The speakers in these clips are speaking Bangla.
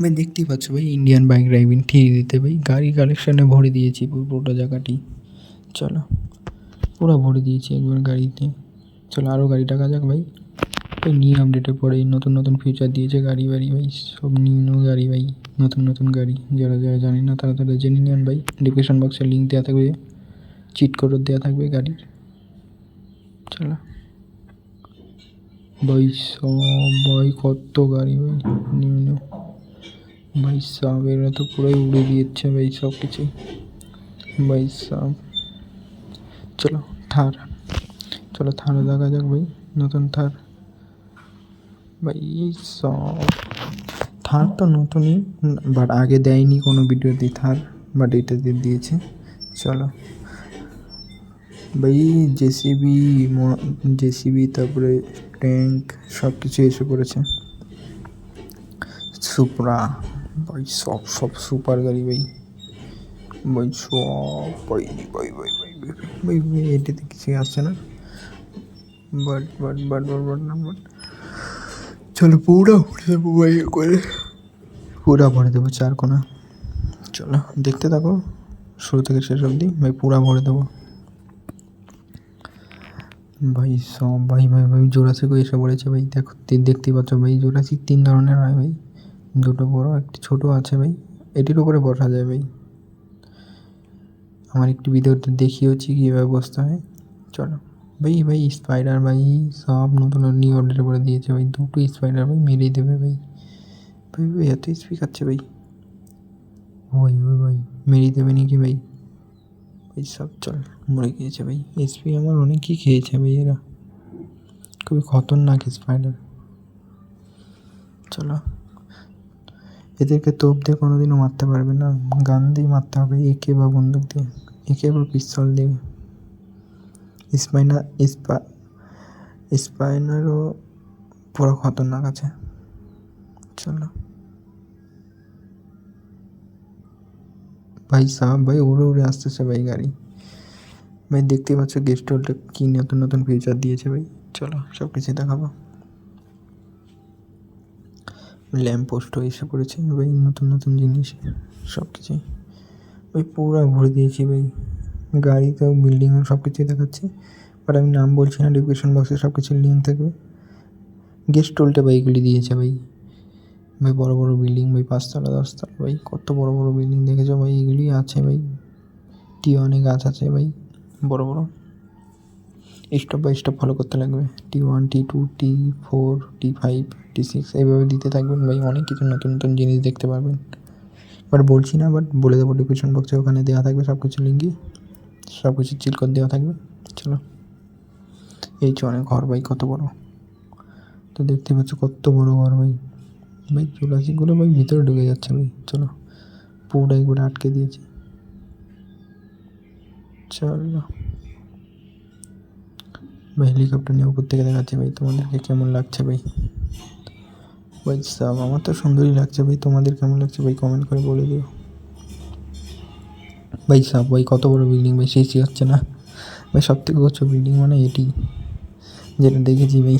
ভাই দেখতেই পাচ্ছ ভাই, ইন্ডিয়ান বাইক ড্রাইভিং থ্রিতে ভাই গাড়ি কালেকশানে ভরে দিয়েছি পুরোটা জায়গাটি। চলো পুরো ভরে দিয়েছি একবার গাড়িতে। চলো আরও গাড়ি টাকা যাক ভাই। ভাই নিউ আপডেটের পরে নতুন নতুন ফিচার দিয়েছে গাড়ি বাড়ি ভাই, সব নিউ নিউ গাড়ি ভাই, নতুন নতুন গাড়ি। যারা যারা জানি না তারা তারা জেনে নেন ভাই, ডিসক্রিপশন বক্সে লিঙ্ক দেওয়া থাকবে, চিট কোডও দেওয়া থাকবে গাড়ির। চলো ভাই সব ভাই কত গাড়ি ভাই নিউ নিউ ভাই সাব, এরা তো পুরোই উড়ে দিয়েছে ভাই সব কিছুই ভাই সাব। চলো থার, চলো থারও দেখা যাক ভাই, নতুন থার ভাই সব। থার তো নতুনই, বাট আগে দেয়নি কোনো ভিডিওতে থার, বাট এটা দিয়ে দিয়েছে। চলো ভাই জেসিবি, জেসিবি তারপরে ট্যাঙ্ক সব কিছু এসে পড়েছে। সুপ্রা ভাই সব সব সুপার গাড়ি ভাই, ভাই সব ভাই ভাই ভাই ভাই ভাই ভাই এটাতে কিছুই আসছে না, but but but but but না বাট। চলো পুরা ভরে দেবো ভাই করে, পুরা ভরে দেবো চার কোনা। চলো দেখতে থাকো শুরু থেকে শেষ অবধি ভাই, পুরা ভরে দেবো ভাই সব। ভাই ভাই ভাই জোড়াসিকও এসে পড়েছে ভাই, দেখো দেখতেই পাচ্ছ ভাই। জোড়াসিক 3 ধরনের হয় ভাই, দুটো বড় একটি ছোটো আছে ভাই, এটির উপরে বসা যায় ভাই। আমার একটি ভিডিওতে দেখিয়েছি কীভাবে বসতে হয়। চলো ভাই ভাই স্পাইডার ভাই সব নতুন নিউ অর্ডার করে দিয়েছে ভাই, দুটো স্পাইডার ভাই মেরেই দেবে ভাই। ভাই ভাই এত স্পিড খাচ্ছে ভাই, ওই ওই ভাই মেরেই দেবে নাকি ভাই, এই সব। চল মরে গিয়েছে ভাই, এসপি আমার অনেকই খেয়েছে ভাই, এরা খুবই খতরনাক স্পাইডার। চলো এদেরকে তোপ দিয়ে কোনোদিনও মারতে পারবে না, গান দিয়ে মারতে হবে, একে বা বন্দুক দিয়ে, একে বা পিস্তল দিয়ে। স্পাইনারও পুরো খতরনাক আছে। চলো ভাই সাহেব ভাই উড়ে উড়ে আসতেছে ভাই গাড়ি ভাই, দেখতে পাচ্ছ গেস্ট হোলটা কী নতুন নতুন ফিচার দিয়েছে ভাই। চলো সব কিছু দেখাবো। ল্যাম্প পোস্টও এসে পড়েছে ভাই, নতুন নতুন জিনিস সব কিছুই ভাই পুরো ভরে দিয়েছি ভাই। গাড়িতেও বিল্ডিংও সব কিছুই দেখাচ্ছে, বাট আমি নাম বলছি না, ডিসক্রিপশন বক্সে সব কিছুর লিঙ্ক থাকবে। গেস্ট হোলটা ভাই এগুলি দিয়েছে ভাই, ভাই বড় বড় বিল্ডিং ভাই, 5তলা 10তলা ভাই, কত বড় বড় বিল্ডিং দেখেছো ভাই, এগুলি আছে ভাই। T1 গাছ আছে ভাই বড় বড়, স্টপ বাই স্টপ ফলো করতে লাগবে। T1 T2 T4 T5 T6 এইভাবে দিতে থাকবেন ভাই, অনেক কিছু নতুন নতুন জিনিস দেখতে পারবেন। বাট বলছি না, বাট বলে দেবো ডিসক্রিপশন বক্সে, ওখানে দেওয়া থাকবে সব কিছু লিঙ্কই, সব কিছু চিল করে দেওয়া থাকবে। চলো এই অনেক ঘর ভাই কত বড়, তো দেখতে পাচ্ছ কত বড় ঘর ভাই। ভাই জুরাসিকগুলো ভাই ভিতরে ঢুকে যাচ্ছে ভাই। চলো পুরোটাই করে আটকে দিয়েছি। চলো ভাই হেলিকপ্টার নিয়ে উপর থেকে দেখাচ্ছি ভাই, তোমাদেরকে কেমন লাগছে ভাই। ভাই সাব আমার তো সুন্দরই লাগছে ভাই, তোমাদের কেমন লাগছে ভাই কমেন্ট করে বলে দিও ভাই সাব। ভাই কত বড় বিল্ডিং ভাই, শেষই হচ্ছে না ভাই, সব থেকে উঁচু বিল্ডিং মানে এটি যেটা দেখেছি ভাই।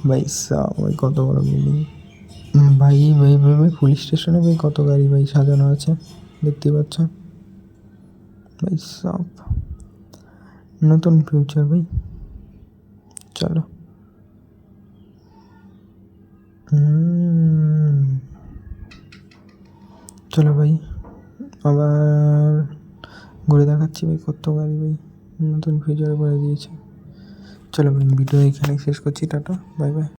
ভাই সাব ভাই কত বড় বিল্ডিং ভাই ভাই ভাই ভাই পুলিশ স্টেশনে ভাই কত গাড়ি ভাই সাজানো আছে দেখতে পাচ্ছ ভাই সব, নতুন ফিউচার ভাই। চলো চলো ভাই আবার ঘুরে দেখাচ্ছি ভাই কত গাড়ি ভাই নতুন ফিচার করে দিয়েছে। চলো ভাই ভিডিও এখানে শেষ করছি, টাটা বাই বাই।